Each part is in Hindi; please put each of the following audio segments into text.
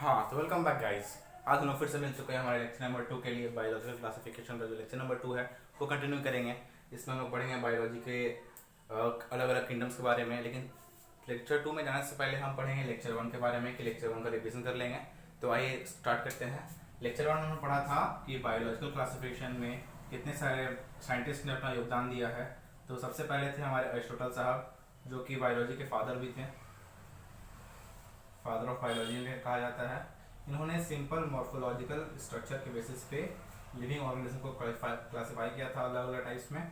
हाँ तो वेलकम बैक गाइस। आज हम लोग फिर से मिल चुके हैं हमारे लेक्चर नंबर 2 के लिए। बायोलॉजिकल क्लासिफिकेशन का जो लेक्चर नंबर 2 है वो कंटिन्यू करेंगे। इसमें हम लोग पढ़ेंगे बायोलॉजी के अलग अलग किंगडम्स के बारे में। लेकिन लेक्चर 2 में जाने से पहले हम पढ़ेंगे लेक्चर 1 के बारे में कि लेक्चर 1 का रिविजन कर लेंगे। तो आइए स्टार्ट करते हैं। लेक्चर 1 में हमने पढ़ा था कि बायोलॉजिकल क्लासिफिकेशन में कितने सारे साइंटिस्ट ने अपना योगदान दिया है। तो सबसे पहले थे हमारे अरिस्टोटल साहब, जो कि बायोलॉजी के फादर भी थे, फादर ऑफ बायोलॉजी में कहा जाता है। इन्होंने सिंपल मॉर्फोलॉजिकल स्ट्रक्चर के बेसिस पे लिविंग ऑर्गेनिज्म को क्लासिफाई किया था अलग अलग टाइप्स में,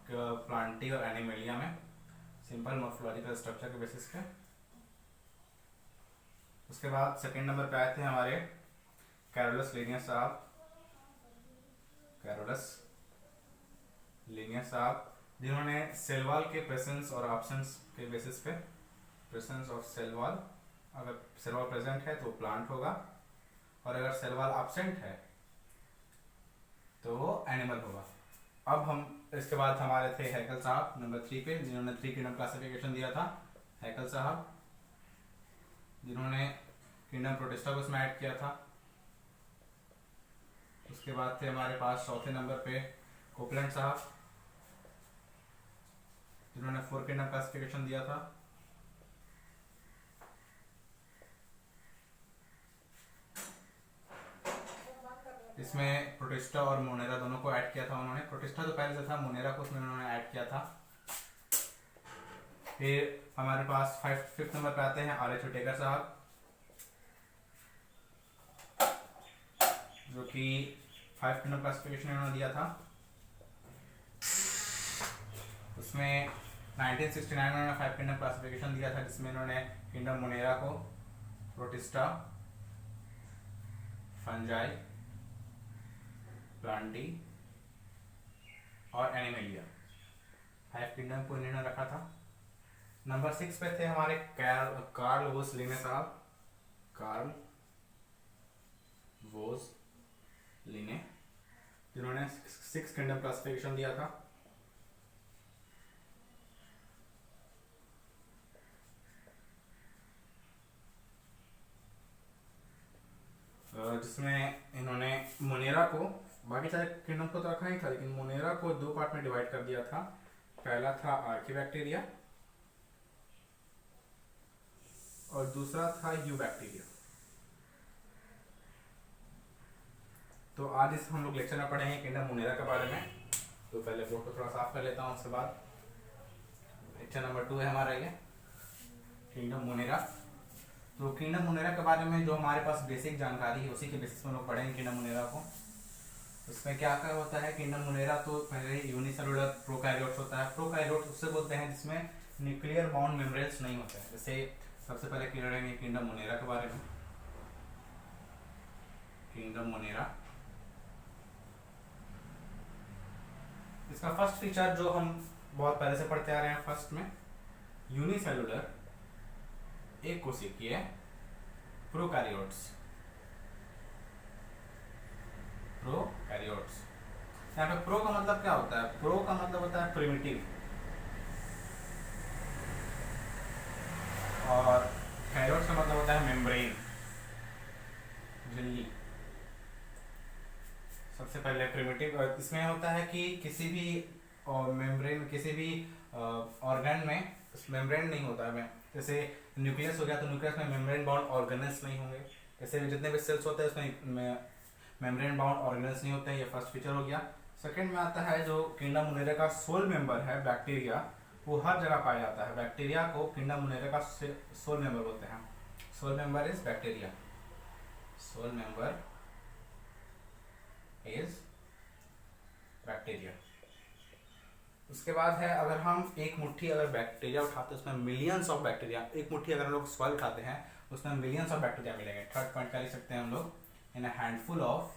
प्लांटी और एनिमेलिया में, सिंपल मॉर्फोलॉजिकल स्ट्रक्चर के बेसिस पे। उसके बाद सेकेंड नंबर पे आए थे हमारे कैरोलस लिनियस साहब, कैरोलस लिनियस साहब, जिन्होंने सेल वॉल के प्रेजेंस और एब्सेंस के बेसिस पे, प्रेजेंस ऑफ सेल वॉल, अगर सेल वॉल प्रेजेंट है तो प्लांट होगा और अगर सेल वॉल एब्सेंट है तो वो एनिमल होगा। अब हम इसके बाद हमारे थे हैकल साहब नंबर 3 पे, जिन्होंने 3 किंगडम क्लासिफिकेशन दिया था। हैकल साहब जिन्होंने किंगडम प्रोटिस्टा को इसमें ऐड किया था। उसके बाद थे हमारे पास चौथे नंबर पे कोपलैंड साहब, जिन्होंने 4 किंगडम क्लासिफिकेशन दिया था। इसमें प्रोटिस्टा और मोनेरा दोनों को ऐड किया था उन्होंने। प्रोटिस्टा तो पहले से था, मोनेरा को उसमें उन्होंने ऐड किया था। फिर हमारे पास फिफ्थ नंबर पे आते हैं आर एच विटेकर साहब, जो कि 5 किंगडम क्लासिफिकेशन उन्होंने दिया था। उसमें 1969 में उन्होंने 5 किंगडम क्लासिफिकेशन दिया था, जिसमें उन्होंने किंगडम मोनेरा को प्रोटिस्टा, फंजाई, प्लांटी और एनिमेलिया 5 किंगडम को इन्होंने रखा था। नंबर 6 पे थे हमारे कार्ल वोस लिने साहब, कार्ल वोस लिने, जिन्होंने 6 किंगडम क्लासिफिकेशन दिया था। जिसमें इन्होंने मोनेरा को, बाकी सारे किंगडम को तो रखा ही था, लेकिन मोनेरा को 2 पार्ट में डिवाइड कर दिया था। पहला था आर्कीबैक्टीरिया और दूसरा था यूबैक्टीरिया। तो आज इस हम लोग लेक्चर में पढ़ेंगे किंगडम मोनेरा के बारे में। तो पहले बोर्ड को थोड़ा साफ कर लेता हूँ, उसके बाद लेक्चर नंबर 2 है हमारा ये किंगडम मोनेरा। तो किंगडम मोनेरा के बारे में जो हमारे पास बेसिक जानकारी है उसी के बेसिस में हम लोग पढ़ेंगे किंगडम मोनेरा को। उसमें क्या क्या होता है किंगडम मोनेरा, तो पहले यूनिसेलुलर प्रोकैरियोट्स होता है। प्रोकैरियोट्स उससे बोलते हैं जिसमें न्यूक्लियर बाउंड मेम्ब्रेन्स नहीं होते हैं। जैसे सबसे पहले पढ़ेंगे किंगडम मोनेरा के बारे में। किंगडम मोनेरा, इसका फर्स्ट फीचर जो हम बहुत पहले से पढ़ते आ रहे हैं, फर्स्ट में यूनिसेलुलर, एक कोशिकीय प्रोकैरियोट्स, प्रोकैरियोट्स। यहाँ पे प्रो का मतलब क्या होता है? प्रो का मतलब होता है प्रिमिटिव, और कैरियोट्स का मतलब होता है मेम्ब्रेन, झिल्ली। सबसे पहले प्रिमिटिव, इसमें होता है कि किसी भी मेम्ब्रेन, किसी भी ऑर्गन में मेम्ब्रेन नहीं होता है। जैसे न्यूक्लियस हो गया तो न्यूक्लियस में मेम्ब्रेन बाउंड ऑर्गेनेल्स नहीं होंगे। जैसे जितने भी सेल्स होते हैं उसमें मेम्ब्रेन बाउंड ऑर्गेनेल्स नहीं होते हैं। ये फर्स्ट फीचर हो गया। सेकंड में आता है जो किंगडम मोनेरा का सोल मेंबर है बैक्टीरिया, वो हर जगह पाया जाता है। बैक्टीरिया को किंगडम मोनेरा का सोल मेंबर बोलते हैं। Sole member is bacteria, sole member is bacteria. उसके बाद है, अगर हम एक मुट्ठी अगर बैक्टीरिया उठाते हैं उसमें मिलियंस ऑफ बैक्टीरिया, एक मुट्ठी अगर हम लोग सॉइल उठाते हैं उसमें मिलियंस ऑफ बैक्टीरिया मिलेंगे। थर्ड पॉइंट क्या लिख सकते हैं हम लोग, in a handful of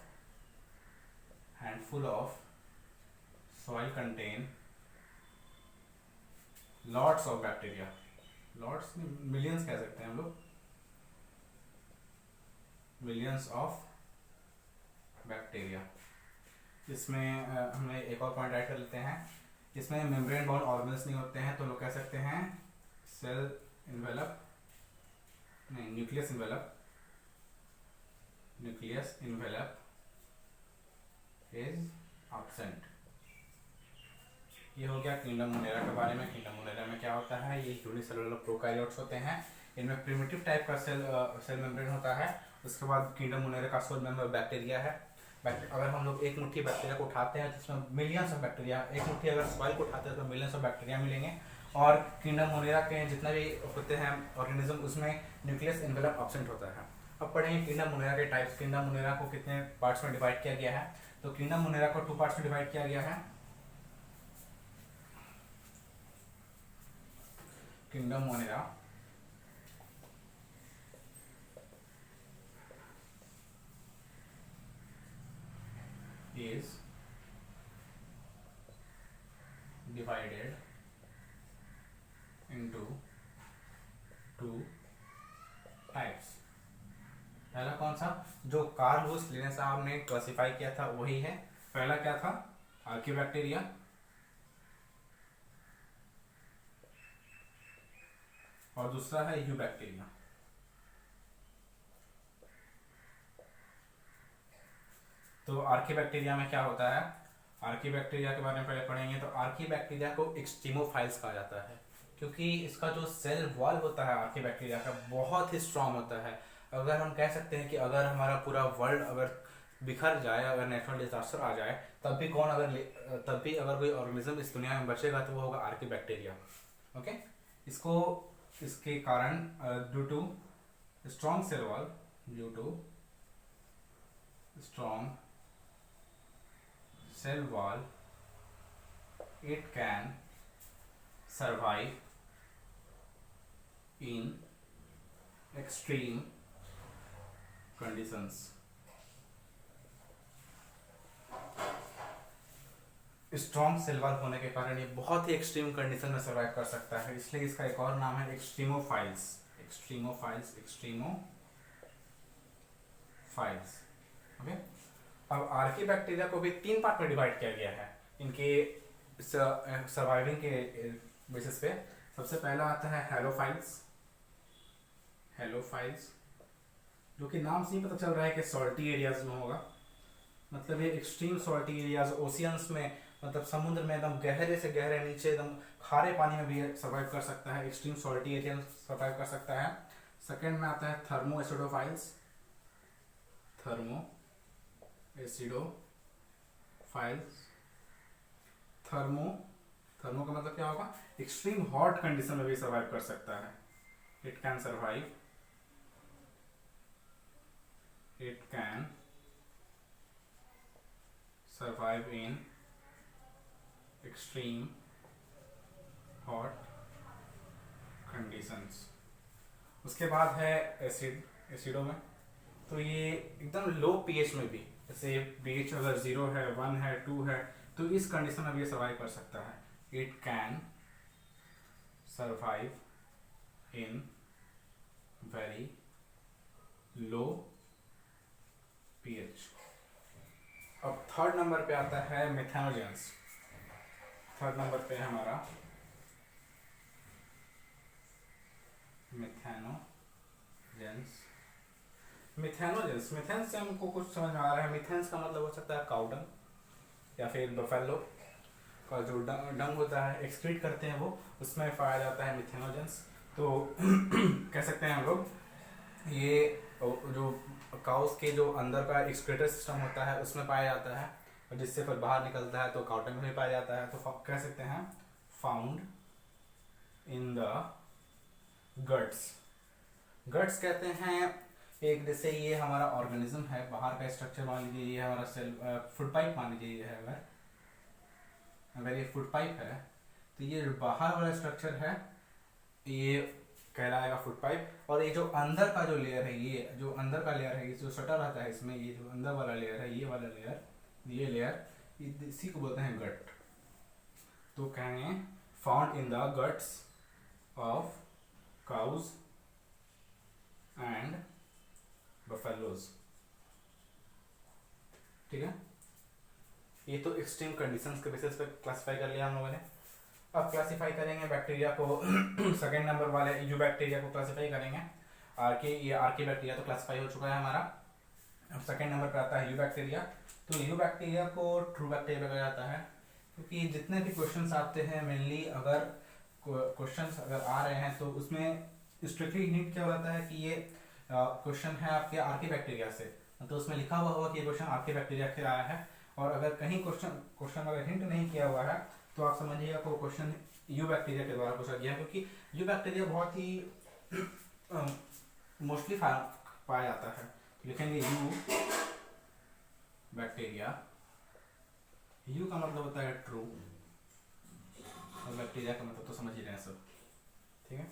soil contain lots of bacteria, lots millions कह सकते हैं हम लोग, मिलियंस ऑफ बैक्टीरिया। इसमें हमें एक और पॉइंट ऐड कर लेते हैं, इसमें मेम्ब्रेन बाउंड ऑर्गेनेल्स नहीं होते हैं, तो लोग कह सकते हैं सेल इन्वेलप, नहीं nucleus envelope, nucleus envelope is absent। ये हो गया किंगडम मोनेरा के बारे में। किंगडम मोनेरा में क्या होता है, ये यूनिसेलुलर प्रोकैरियोट्स होते हैं। इनमें प्रिमिटिव टाइप का सेल मेम्ब्रेन होता है। उसके बाद किंगडम मोनेरा का सोल मेंबर बैक्टीरिया है। अगर हम लोग एक मुट्ठी बैक्टीरिया को उठाते हैं जिसमें मिलियंस ऑफ बैक्टीरिया, एक मुट्ठी अगर सॉइल को उठाते हैं तो मिलियंस ऑफ बैक्टीरिया मिलेंगे। और किंगडम मोनेरा के जितने भी होते हैं ऑर्गेनिज्म, उसमें न्यूक्लियस एनवेलप एब्सेंट होता है। अब पढ़ेंगे किंगडम मोनेरा के टाइप्स। किंगडम मोनेरा को कितने पार्ट्स में डिवाइड किया गया है। तो किंगडम मोनेरा को 2 पार्ट्स में डिवाइड किया गया है। Kingdom Monera is divided into 2 types। पहला कौन सा, जो कार्ल लुईस लिने साहब ने क्लासिफाई किया था वही है। पहला क्या था, आर्किबैक्टीरिया, और दूसरा है यूबैक्टीरिया। तो आर्किबैक्टीरिया में क्या होता है, आर्किबैक्टीरिया के बारे में पहले पढ़ेंगे। तो आर्किबैक्टीरिया को एक्सट्रीमोफाइल्स कहा जाता है क्योंकि इसका जो सेल वॉल होता है आर्किबैक्टीरिया का बहुत ही स्ट्रांग होता है। अगर हम कह सकते हैं कि अगर हमारा पूरा वर्ल्ड अगर बिखर जाए, अगर नेचुरल डिजास्टर आ जाए, तब भी अगर कोई ऑर्गेनिज्म इस दुनिया में बचेगा तो वो होगा आर्किबैक्टीरिया। ओके, इसको इसके कारण due to strong cell wall, due to strong cell wall, it can survive in extreme conditions। Strong cell wall होने के कारण ये बहुत ही एक्सट्रीम कंडीशन में सर्वाइव कर सकता है, इसलिए इसका एक और नाम है एक्सट्रीमोफाइल्स। ओके, अब आर्किबैक्टीरिया को भी 3 पार्ट में डिवाइड किया गया है इनके सर्वाइविंग के बेसिस पे। सबसे पहला आता है हेलोफाइल्स, जो कि नाम से ही पता चल रहा है कि सॉल्टी एरियाज में होगा। मतलब ये एक्सट्रीम सॉल्टी एरियाज, ओशियंस में, मतलब समुद्र में एकदम गहरे से गहरे नीचे एकदम खारे पानी में भी सर्वाइव कर सकता है। एक्सट्रीम सॉल्टी एरिया में सर्वाइव कर सकता है। सेकेंड में आता है थर्मो एसिडोफाइल्स। थर्मो का मतलब क्या होगा, एक्सट्रीम हॉट कंडीशन में भी सर्वाइव कर सकता है। It can survive in extreme hot conditions. उसके बाद है एसिडो में, तो ये एकदम लो पीएच में भी, जैसे पीएच अगर 0 है, 1 है, 2 है, तो इस कंडीशन में भी ये सर्वाइव कर सकता है। It can survive in very low pH. अब थर्ड नंबर पे आता है मिथेनोजेंस। थर्ड नंबर पे है हमारा मिथेनोजेंस। मिथेन से हमको कुछ समझ में आ रहा है। मिथेन्स का मतलब हो सकता है काउडंग या फिर बफेलो का जो डंग होता है, एक्सक्रीट करते हैं वो, उसमें पाया जाता है मिथेनोजेंस। तो कह सकते हैं हम लोग ये जो काउस के जो अंदर का एक्सक्रीटर सिस्टम होता है उसमें पाया जाता है, और जिससे फिर बाहर निकलता है तो काउडंग में भी पाया जाता है। तो कह सकते हैं found in the guts. Guts कहते हैं एक, जैसे ये हमारा ऑर्गेनिज्म है, बाहर का स्ट्रक्चर मान लीजिए ये हमारा सेल फूड पाइप मान लीजिए ये है। अगर ये फूड पाइप है तो ये बाहर वाला स्ट्रक्चर है ये कहलाएगा फूड पाइप, और ये जो अंदर का जो लेयर है, ये जो अंदर का लेयर है, ये जो सटा रहता है इसमें, ये जो अंदर वाला लेयर है, ये वाला लेयर, ये लेयर, इसी को बोलते हैं गट। तो कहेंगे found in the guts of cows and buffaloes. ठीक है, ये तो एक्सट्रीम कंडीशंस के बेसिस पे क्लासिफाई कर लिया हम लोगों ने। अब क्लासिफाई करेंगे बैक्टीरिया को सेकेंड नंबर वाले यूबैक्टीरिया को क्लासिफाई करेंगे। ये आर्किबैक्टीरिया तो क्लासिफाई हो चुका है हमारा। अब सेकेंड नंबर पे आता है यू बैक्टीरिया। तो यू बैक्टीरिया को ट्रू बैक्टीरिया कहा जाता है, क्योंकि जितने भी क्वेश्चंस आते हैं मेनली अगर क्वेश्चंस अगर आ रहे हैं तो उसमें स्ट्रिक्टली हिंट क्या रहता है कि ये क्वेश्चन है आपके आर्की बैक्टीरिया से, तो उसमें लिखा हुआ होगा कि ये क्वेश्चन आर्की बैक्टीरिया से आया है। और अगर कहीं क्वेश्चन अगर हिंट नहीं किया हुआ है तो आप समझिएगा को क्वेश्चन यू बैक्टीरिया के द्वारा पूछा गया है, क्योंकि यू बैक्टीरिया बहुत ही मोस्टली पाया जाता है। लिखेंगे यू बैक्टीरिया, यू का मतलब होता है ट्रू और बैक्टीरिया का मतलब तो समझ ही रहे हैं सब, ठीक है।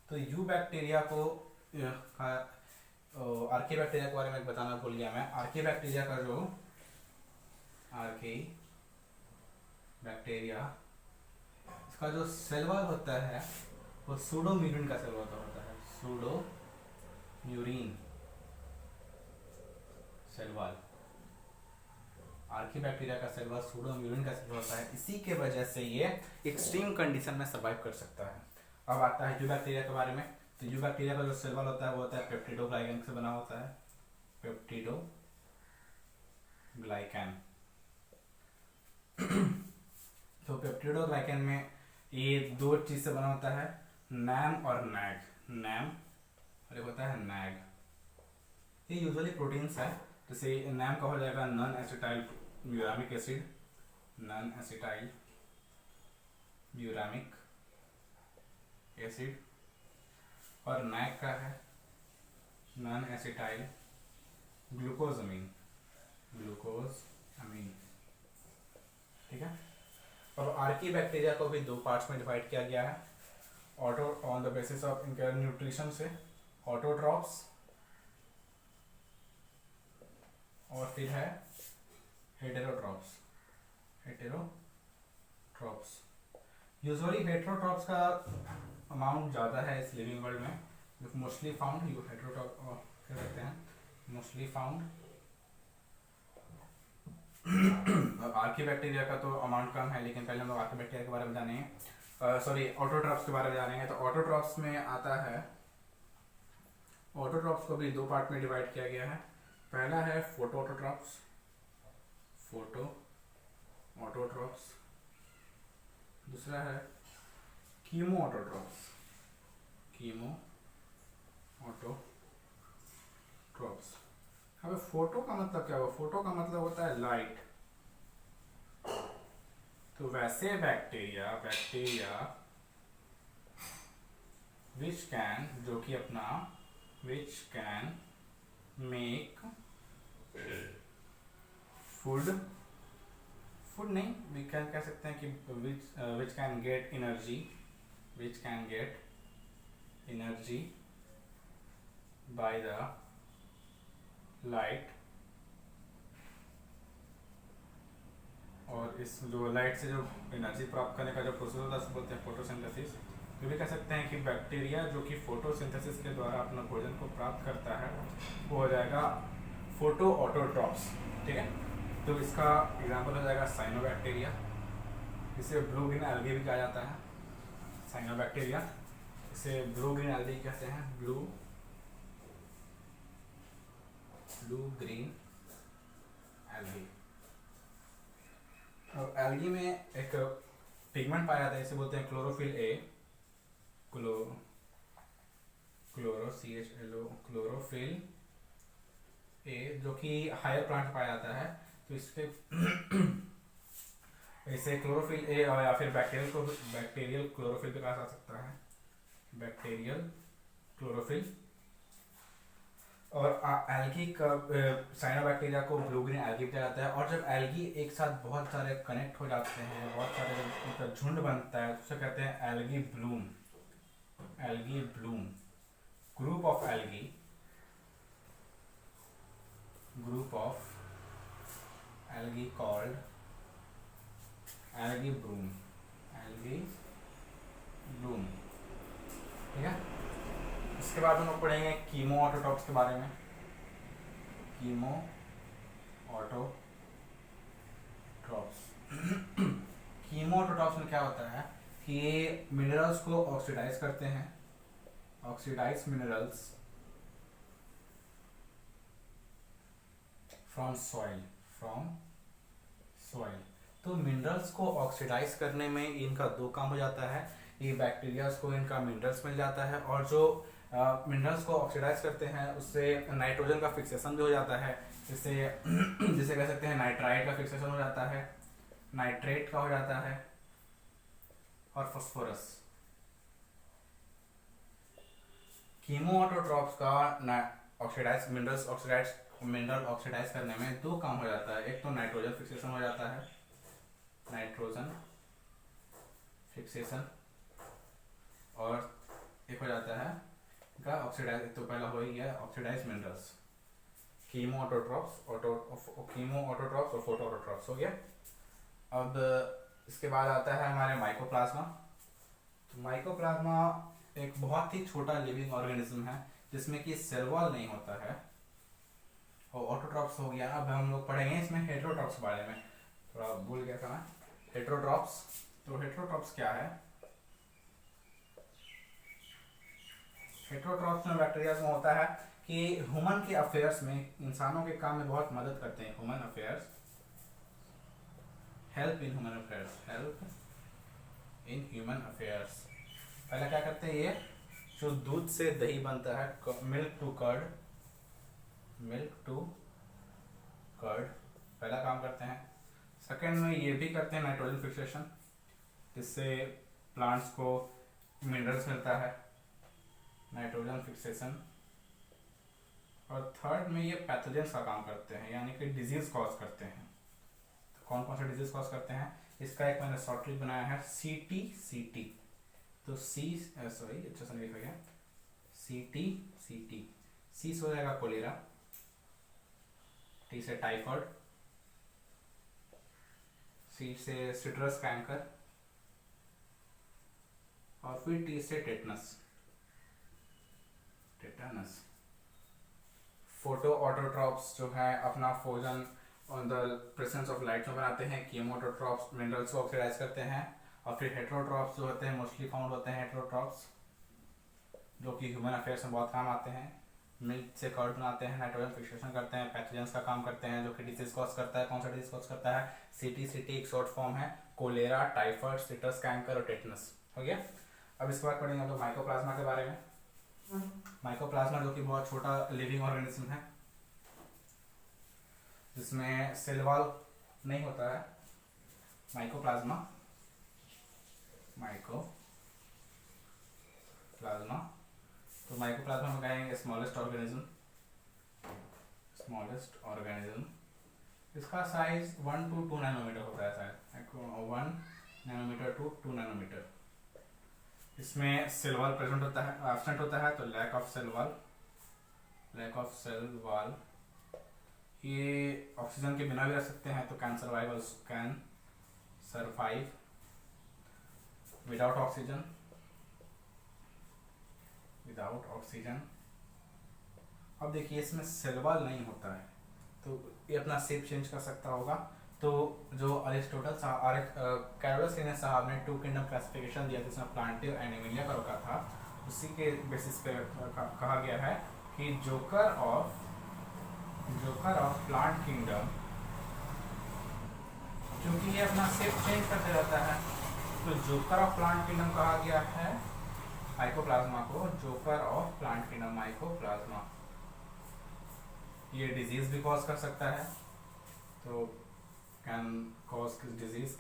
तो यू बैक्टीरिया को आर्की बैक्टीरिया के बारे में बताना भूल गया मैं। आर्की बैक्टीरिया का जो आर्की बैक्टीरिया इसका जो सेल वॉल होता है वो सूडोम्यूरिन का सेल वॉल होता है, सूडोम्यूरिन सेल वॉल। आर्की बैक्टीरिया का सेल वॉल सूडोम्यूरिन का सेल वॉल होता है, इसी के वजह से ये एक्सट्रीम कंडीशन में सर्वाइव कर सकता है। अब आता है यू बैक्टीरिया के बारे में। तो यू बैक्टीरिया का जो सेल वॉल होता है वो होता है पेप्टिडोग्लाइकन से बना होता है, पेप्टिडोग्लाइकन। तो पेप्टिडोग्लाइकन में ये दो चीज से बना होता है, नैम और नैग। नैम और एक होता है नैग। ये यूजुअली प्रोटीन्स है, जैसे नैम का हो जाएगा non acetyl muramic acid, non acetyl muramic acid, और नैग का है नॉन एसिटाइल ग्लूकोजमीन, ग्लूकोजमीन, ठीक है। और आर्की बैक्टीरिया को भी दो पार्ट्स में डिवाइड किया गया है, auto on the basis of इनके न्यूट्रिशन से, ऑटोट्रॉप्स और फिर है हेटेरोट्रॉप्स। हेटेरोट्रॉप्स यूजुअली हेटेरोट्रॉप्स का अमाउंट ज़्यादा है इस लिविंग वर्ल्ड में, मोस्टली फाउंड यू हेटेरोट्रॉप क्या कहते हैं, मोस्टली फाउंड। आर्की बैक्टीरिया का तो अमाउंट कम है, लेकिन पहले हम लोग आर्की बैक्टीरिया के बारे में जानेंगे, सॉरी ऑटोट्रॉप्स के बारे में जानेंगे। तो ऑटोट्रॉप्स में आता है, ऑटोट्रॉप्स को भी दो पार्ट में डिवाइड किया गया है। पहला है फोटो ऑटोट्रॉप्स, फोटो ऑटोट्रॉप्स, दूसरा है कीमो ऑटोट्रॉप्स, कीमो ऑटोट्रॉप्स। अब फोटो का मतलब क्या हुआ, फोटो का मतलब होता है लाइट। तो वैसे बैक्टीरिया विच कैन, जो कि अपना विच कैन मेक फूड नहीं, वी कैन कह सकते हैं कि which can get energy, which can get energy by the light. और इस जो लाइट से जो एनर्जी प्राप्त करने का जो प्रोसेस होता है उसको बोलते हैं फोटोसिंथेसिस। तो भी कह सकते हैं कि बैक्टीरिया जो कि फोटोसिंथेसिस के द्वारा अपना भोजन को प्राप्त करता है वो हो जाएगा फोटो ऑटोट्रॉप्स, ठीक है। तो इसका एग्जांपल हो जाएगा साइनोबैक्टीरिया, इसे ब्लू ग्रीन एल्गी भी कहा जाता है, साइनोबैक्टीरिया। इसे ब्लू ग्रीन एल्गी कहते हैं, ब्लू ग्रीन एल्गी। और एल्गी में एक पिगमेंट पाया जाता है, इसे बोलते हैं क्लोरोफिल ए, क्लोरोफिल ए, जो कि हायर प्लांट पाया जाता है। तो इससे इसे क्लोरोफिल ए या फिर बैक्टीरियल क्लोरोफिल भी कहा जा सकता है, बैक्टीरियल क्लोरोफिल। और एल्गी का साइनोबैक्टीरिया को ब्लू ग्रीन एल्गी भी कहा जाता है। और जब एल्गी एक साथ बहुत सारे कनेक्ट हो जाते हैं, बहुत सारे उनका झुंड बनता है, तो उसे कहते हैं algae Bloom, algae Bloom. Group of algae, group of algae called algae Bloom, algae Bloom, ठीक है। इसके बाद हम लोग पढ़ेंगे कीमो ऑटोट्रॉप्स के बारे में। कीमो ऑटोट्रॉप्स कीमो ऑटोट्रॉप्स में क्या होता है कि ये मिनरल्स को ऑक्सीडाइज करते हैं, ऑक्सीडाइज मिनरल्स फ्रॉम सॉइल। तो मिनरल्स को ऑक्सीडाइज करने में इनका दो काम हो जाता है, ये बैक्टीरियाज को इनका मिनरल्स मिल जाता है, और जो मिनरल्स को ऑक्सीडाइज करते हैं उससे नाइट्रोजन का फिक्सेशन भी हो जाता है, जिससे जिसे कह सकते हैं नाइट्राइट का फिक्सेशन हो जाता है, नाइट्रेट का हो जाता है, और फास्फोरस। कीमोऑटोट्रॉप्स का मिनरल ऑक्सीडाइज करने में दो काम हो जाता है, एक तो नाइट्रोजन फिक्सेशन हो जाता है, नाइट्रोजन फिक्सेशन, और एक हो जाता है का ऑक्सीडाइज, तो पहला हो ही गया ऑक्सीडाइज मिनरल्स, कीमोऑटोट्रॉप्स और फोटोऑटोट्रॉप्स हो गया। अब इसके बाद आता है हमारे माइकोप्लाज्मा। तो माइकोप्लाज्मा एक बहुत ही छोटा लिविंग ऑर्गेनिज्म है जिसमें कि सेल वॉल नहीं होता है, और ऑटोट्रॉप्स हो गया। अब हम लोग पढ़ेंगे इसमें हेटेरोट्रॉप्स बारे में, थोड़ा भूल गया था मैं। हेटेरोट्रॉप्स, तो हेटेरोट्रॉप्स क्या है? हेटेरोट्रॉप्स में बैक्टीरिया में होता है कि ह्यूमन के अफेयर्स में, इंसानों के काम में बहुत मदद करते हैं। Human affairs, help in human affairs. पहले क्या करते हैं, ये जो दूध से दही बनता है, मिल्क टू कर्ड, पहला काम करते हैं। सेकेंड में ये भी करते हैं नाइट्रोजन फिक्सेशन, जिससे प्लांट्स को मिनरल्स मिलता है, नाइट्रोजन फिक्सेशन। और थर्ड में ये पैथोजेंस का काम करते हैं, यानी कि डिजीज कॉज करते हैं। तो कौन कौन सा डिजीज कॉज करते हैं, इसका एक मैंने शॉर्ट ट्रिक बनाया है, CT। तो अच्छा सा लिखा गया, CT। सी से हो जाएगा कोलेरा, T से टाइफॉइड, C से सिट्रस कैंकर, और फिर T से टेटनस। फोटो ऑटोट्रॉप्स जो है अपना फोजन on the presence of light में बनाते हैं। कीमोऑटोट्रॉप्स मिनरल्स को ऑक्सीडाइज करते हैं। और फिर हेटेरोट्रॉप्स जो होते हैं मोस्टली फाउंड होते हैं हेटेरोट्रॉप्स, जो कि ह्यूमन अफेयर्स में बहुत काम आते हैं। मिल्क से कर्ड बनाते हैं, नाइट्रोजन फिक्सेशन करते हैं, पैथोजेंस का काम करते हैं, जो कि डिजीज कॉज करता है। कौन सा डिजीज कॉज करता है? CT एक शॉर्ट फॉर्म है, कोलेरा, टाइफाइड, सिट्रस कैंकर और टेटनस। हो गया। अब इसके बाद पढ़ेंगे तो माइकोप्लाज्मा के बारे में। माइकोप्लाज्मा जो कि बहुत छोटा लिविंग ऑर्गेनिज्म है, जिसमें सेल वॉल नहीं होता है। माइकोप्लाज्मा तो माइकोप्लाज्मा में कहेंगे स्मॉलेस्ट ऑर्गेनिज्म। इसका साइज 1 to 2 नैनोमीटर होता है, शायद 1 नैनोमीटर to 2 नैनोमीटर। इसमें सेल वॉल प्रेजेंट होता है, एब्सेंट होता है, तो लैक ऑफ सेल वॉल। ये ऑक्सीजन के बिना भी रह सकते हैं, तो कैन सर्वाइव विदाउट ऑक्सीजन। अब देखिए इसमें सेल वॉल नहीं होता है, तो ये अपना शेप चेंज कर सकता होगा। तो जो कैरोलस लिनस साहब ने 2 किंगडम क्लासिफिकेशन दिया, जिसमें प्लांटिव एंड एमिलिया का रखा था, उसी के बेसिस पे कहा गया है कि जोकर ऑफ प्लांट किंगडम, क्योंकि ये अपना शेप चेंज करते रहता है, तो जोकर ऑफ प्लांट किंगडम कहा गया है माइकोप्लाज्मा को। Joker of plant kingdom mycoplasma. ये डिजीज भी कॉज कर सकता है, तो कैन कॉज डिजीज।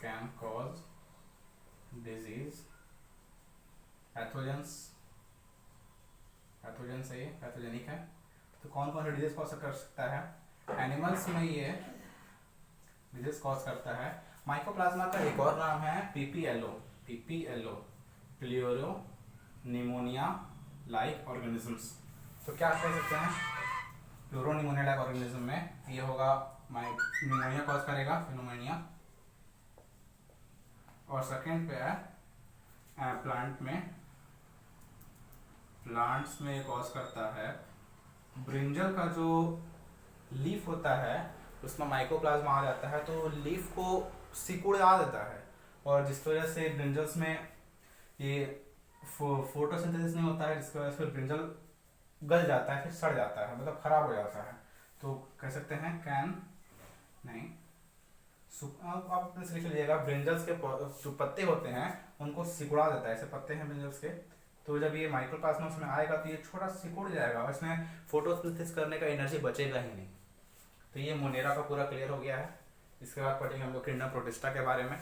पैथोजेनिक है। तो कौन कौन सा डिजीज कॉज कर सकता है? एनिमल्स में ये डिजीज कॉज करता है। माइकोप्लाज्मा का एक और नाम है PPLO, प्लियोरो निमोनिया लाइक ऑर्गेनिजम्स। तो क्या कह सकते हैं? प्लूरोनिमोनिया लाइक ऑर्गेनिज्म में ये होगा, निमोनिया कॉज करेगा, निमोनिया। और सेकेंड पे है प्लांट्स में कॉज करता है ब्रिंजल का जो लीफ होता है उसमें माइकोप्लाज्मा आ जाता है, तो लीफ को सिकुड़ा देता है, और जिसकी वजह से ब्रिंजल्स में ये फोटोसिंथेसिस नहीं होता है, जिसकी वजह से ब्रिंजल गल जाता है, फिर सड़ जाता है, मतलब खराब हो जाता है। तो कह सकते हैं कैन नहीं, आप लिख लीजिएगा ब्रिंजल्स के जो पत्ते होते हैं उनको सिकुड़ा देता है, ऐसे पत्ते हैं ब्रिंजल्स के। तो जब ये माइक्रोप्लाज्मा उसमें आएगा तो ये छोटा सिकुड़ जाएगा और इसमें फोटोसिंथेसिस करने का एनर्जी बचेगा ही नहीं। तो ये मोनेरा का पूरा क्लियर हो गया है। इसके बाद पढ़ेंगे हम लोग किंगडम प्रोटिस्टा के बारे में,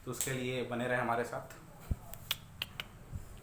तो उसके लिए बने रहे हमारे साथ।